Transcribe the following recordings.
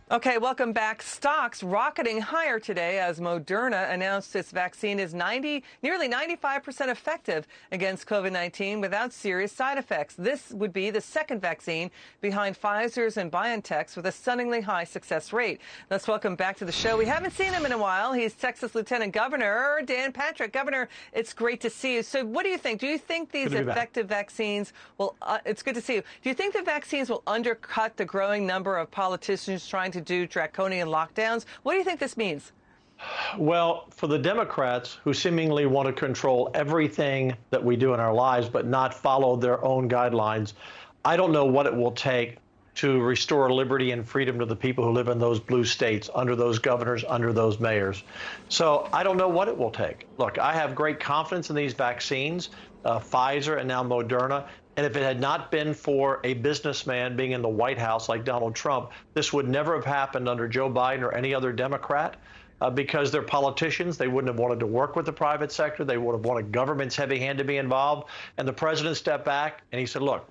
Okay, welcome back. Stocks rocketing higher today as Moderna announced its vaccine is nearly 95% effective against COVID-19 without serious side effects. This would be the second vaccine behind Pfizer's and BioNTech's with a stunningly high success rate. Let's welcome back to the show. We haven't seen him in a while. He's Texas Lieutenant Governor Dan Patrick. Governor, it's great to see you. So what do you think? Do you think these effective vaccines will, it's good to see you. Do you think the vaccines will undercut the growing number of politicians trying to do draconian lockdowns? What do you think this means? Well, for the Democrats who seemingly want to control everything that we do in our lives but not follow their own guidelines, I don't know what it will take to restore liberty and freedom to the people who live in those blue states, under those governors, under those mayors. So I don't know what it will take. Look, I have great confidence in these vaccines, Pfizer and now Moderna. And if it had not been for a businessman being in the White House like Donald Trump, this would never have happened under Joe Biden or any other Democrat because they're politicians. They wouldn't have wanted to work with the private sector. They would have wanted government's heavy hand to be involved. And the president stepped back and he said, look,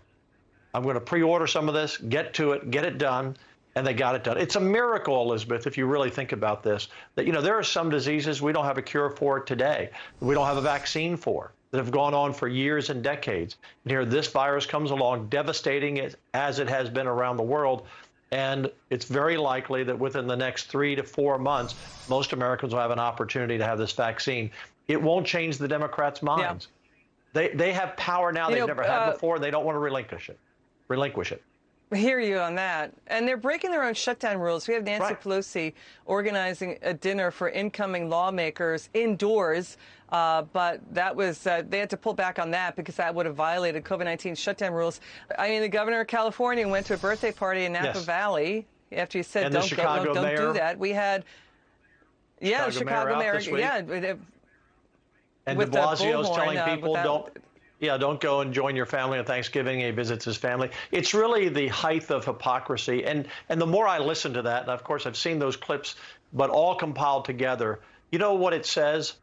I'm going to pre-order some of this, get to it, get it done. And they got it done. It's a miracle, Elizabeth, if you really think about this, that, there are some diseases we don't have a cure for today. We don't have a vaccine for that have gone on for years and decades. And here this virus comes along, devastating it as it has been around the world. And it's very likely that within the next 3 to 4 months, most Americans will have an opportunity to have this vaccine. It won't change the Democrats' minds. Yeah. They have power now they've never had before, and they don't want to relinquish it. I hear you on that. And they're breaking their own shutdown rules. We have Nancy Pelosi organizing a dinner for incoming lawmakers indoors. But that was, they had to pull back on that because that would have violated COVID-19 shutdown rules. I mean, the governor of California went to a birthday party in Napa Valley after he said, don't do that. We had, the Chicago mayor. And de Blasio's telling people don't go and join your family on Thanksgiving. He visits his family. It's really the height of hypocrisy. And the more I listen to that, and of course I've seen those clips, but all compiled together, you know what it says?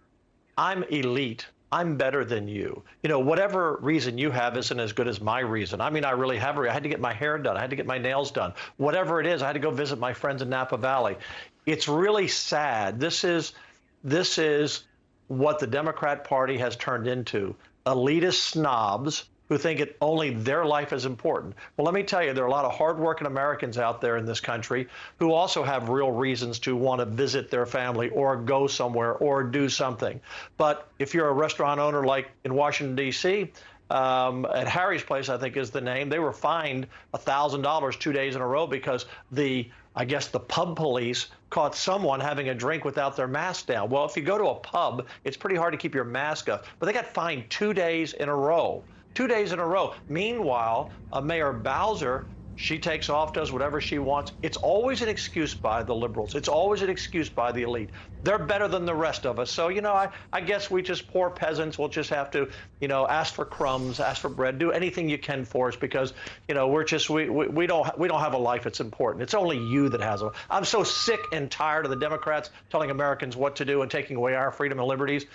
I'm elite. I'm better than you. Whatever reason you have isn't as good as my reason. I mean, I really have. I had to get my hair done. I had to get my nails done. Whatever it is, I had to go visit my friends in Napa Valley. It's really sad. This is what the Democrat Party has turned into. Elitist snobs who think only their life is important. Well, let me tell you, there are a lot of hardworking Americans out there in this country who also have real reasons to want to visit their family or go somewhere or do something. But if you're a restaurant owner like in Washington, D.C., at Harry's Place, I think is the name, they were fined $1,000 2 days in a row because I guess the pub police caught someone having a drink without their mask down. Well, if you go to a pub, it's pretty hard to keep your mask up. But they got fined 2 days in a row. 2 days in a row. Meanwhile, Mayor Bowser, she takes off, does whatever she wants. It's always an excuse by the liberals. It's always an excuse by the elite. They're better than the rest of us. So, I guess we just poor peasants will just have to, ask for crumbs, ask for bread, do anything you can for us because, we're just we don't have a life that's important. It's only you that has a. I'm so sick and tired of the Democrats telling Americans what to do and taking away our freedom and liberties.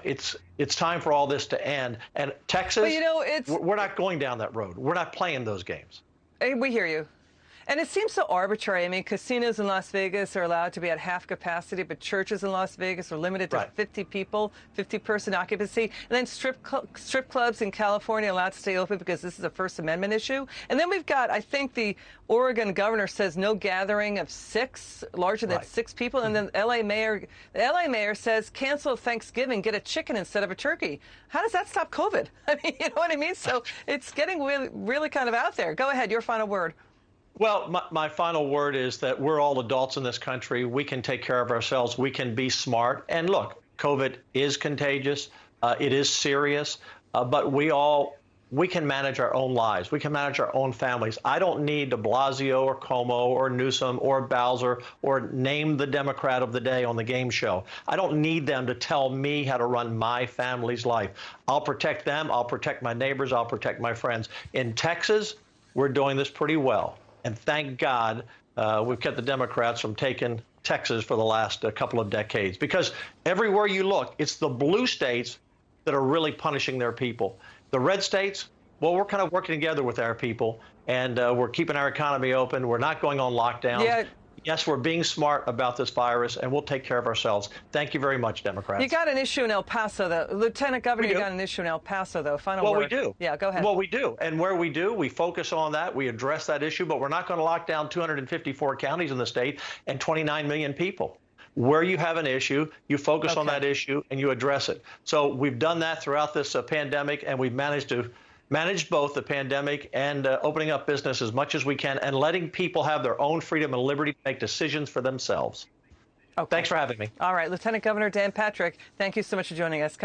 It's time for all this to end. And Texas, we're not going down that road. We're not playing those games. We hear you. And it seems so arbitrary. I mean, casinos in Las Vegas are allowed to be at half capacity, but churches in Las Vegas are limited to 50 people, 50-person occupancy. And then strip clubs in California are allowed to stay open because this is a First Amendment issue. And then we've got, I think the Oregon governor says no gathering of larger than 6 people. And then the LA mayor says cancel Thanksgiving, get a chicken instead of a turkey. How does that stop COVID? I mean, you know what I mean? So it's getting really, really kind of out there. Go ahead, your final word. Well, my final word is that we're all adults in this country. We can take care of ourselves. We can be smart. And look, COVID is contagious. It is serious. But we can manage our own lives. We can manage our own families. I don't need de Blasio or Cuomo or Newsom or Bowser or name the Democrat of the day on the game show. I don't need them to tell me how to run my family's life. I'll protect them. I'll protect my neighbors. I'll protect my friends. In Texas, we're doing this pretty well. And thank God we've kept the Democrats from taking Texas for the last couple of decades. Because everywhere you look, it's the blue states that are really punishing their people. The red states, well, we're kind of working together with our people. and we're keeping our economy open. We're not going on lockdowns. Yeah. Yes, we're being smart about this virus, and we'll take care of ourselves. Thank you very much, Democrats. You got an issue in El Paso, though. Lieutenant Governor, you got an issue in El Paso, though. Final word. Well, we do. Yeah, go ahead. Well, we do. And where we do, we focus on that. We address that issue, but we're not going to lock down 254 counties in the state and 29 million people. Where you have an issue, you focus on that issue and you address it. So we've done that throughout this pandemic, and we've managed both the pandemic and opening up business as much as we can and letting people have their own freedom and liberty to make decisions for themselves. Thanks for having me. All right, Lieutenant Governor Dan Patrick, thank you so much for joining us.